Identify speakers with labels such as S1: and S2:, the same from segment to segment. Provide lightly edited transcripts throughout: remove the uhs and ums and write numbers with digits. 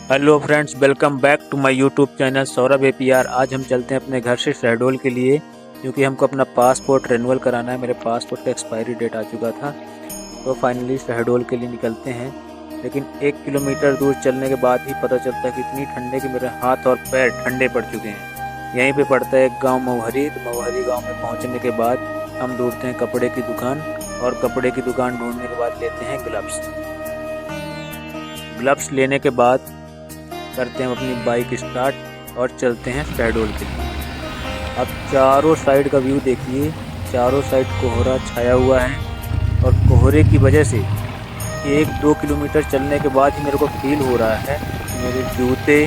S1: Hello friends, welcome back to my YouTube channel Saurabh APR। आज हम चलते हैं अपने घर से शहडोल के लिए, क्योंकि हमको अपना पासपोर्ट रिन्यूअल कराना है। मेरे पासपोर्ट का एक्सपायरी डेट आ चुका था, तो फाइनली शहडोल के लिए निकलते हैं। लेकिन 1 किलोमीटर दूर चलने के बाद ही पता चलता है कि इतनी ठंडे कि मेरे हाथ और पैर ठंडे पड़ चुके हैं। यहीं पे पड़ता है एक गाँव मऊहरी। तो मऊहरी गाँव में पहुँचने के बाद हम ढूंढते हैं कपड़े की दुकान, और कपड़े की दुकान ढूंढने के बाद लेते हैं ग्लव्स लेने के बाद करते हैं अपनी बाइक स्टार्ट और चलते हैं शहडोल के लिए। अब चारों साइड का व्यू देखिए, चारों साइड कोहरा छाया हुआ है, और कोहरे की वजह से 1-2 किलोमीटर चलने के बाद ही मेरे को फील हो रहा है कि मेरे जूते,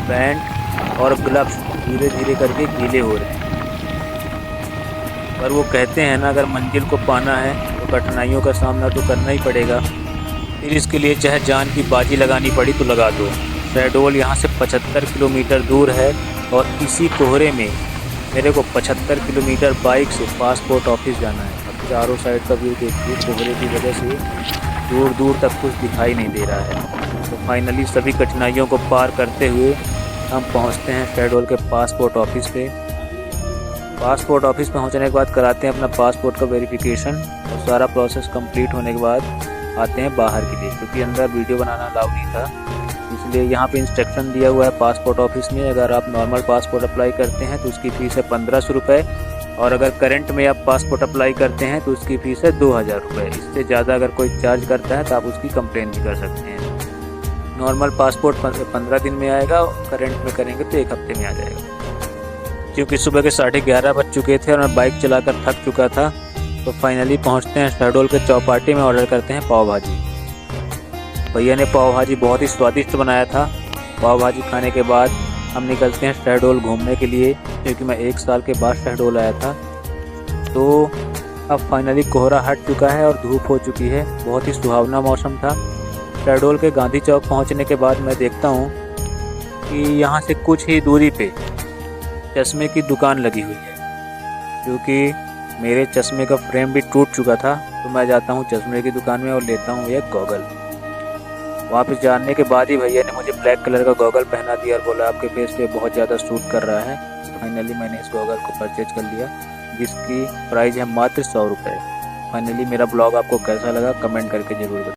S1: पैंट और ग्लव्स धीरे धीरे करके गीले हो रहे हैं। पर वो कहते हैं ना, अगर मंजिल को पाना है तो कठिनाइयों का सामना तो करना ही पड़ेगा। फिर इसके लिए चाहे जान की बाजी लगानी पड़ी तो लगा दो। शहडोल यहाँ से 75 किलोमीटर दूर है, और इसी कोहरे में मेरे को 75 किलोमीटर बाइक से पासपोर्ट ऑफिस जाना है। अब चारों साइड का व्यू देखिए, कोहरे की वजह से दूर दूर तक कुछ दिखाई नहीं दे रहा है। तो फाइनली सभी कठिनाइयों को पार करते हुए हम पहुँचते हैं शहडोल के पासपोर्ट ऑफिस पे। पासपोर्ट ऑफिस पहुँचने के बाद कराते हैं अपना पासपोर्ट का वेरिफिकेशन, और सारा प्रोसेस कंप्लीट होने के बाद आते हैं बाहर के लिए, क्योंकि अंदर वीडियो बनाना अलाउ नहीं था। इसलिए यहाँ पे इंस्ट्रक्शन दिया हुआ है पासपोर्ट ऑफिस में, अगर आप नॉर्मल पासपोर्ट अप्लाई करते हैं तो उसकी फ़ीस है 1500 रुपये, और अगर करंट में आप पासपोर्ट अप्लाई करते हैं तो उसकी फ़ीस है 2000 रुपये। इससे ज़्यादा अगर कोई चार्ज करता है तो आप उसकी कंप्लेन भी कर सकते हैं। नॉर्मल पासपोर्ट 15 दिन में आएगा, करंट में करेंगे तो 1 हफ्ते में आ जाएगा। क्योंकि सुबह के 11:30 बज चुके थे और मैं बाइक चलाकर थक चुका था, तो फाइनली पहुँचते हैं शहडोल के चौपाटी में। ऑर्डर करते हैं पाव भाजी। भैया ने पाव भाजी बहुत ही स्वादिष्ट बनाया था। पाव भाजी खाने के बाद हम निकलते हैं शहडोल घूमने के लिए, क्योंकि मैं 1 साल के बाद शहडोल आया था। तो अब फाइनली कोहरा हट चुका है और धूप हो चुकी है। बहुत ही सुहावना मौसम था। शहडोल के गांधी चौक पहुंचने के बाद मैं देखता हूं कि यहाँ से कुछ ही दूरी पे चश्मे की दुकान लगी हुई है, क्योंकि मेरे चश्मे का फ्रेम भी टूट चुका था। तो मैं जाता हूँ चश्मे की दुकान में और लेता हूँ एक गॉगल। वापस जाने के बाद ही भैया ने मुझे ब्लैक कलर का गॉगल पहना दिया और बोला आपके फेस पे बहुत ज़्यादा सूट कर रहा है। फाइनली मैंने इस गॉगल को परचेज कर लिया, जिसकी प्राइस है मात्र 100 रुपये। फाइनली मेरा ब्लॉग आपको कैसा लगा कमेंट करके ज़रूर बताएं।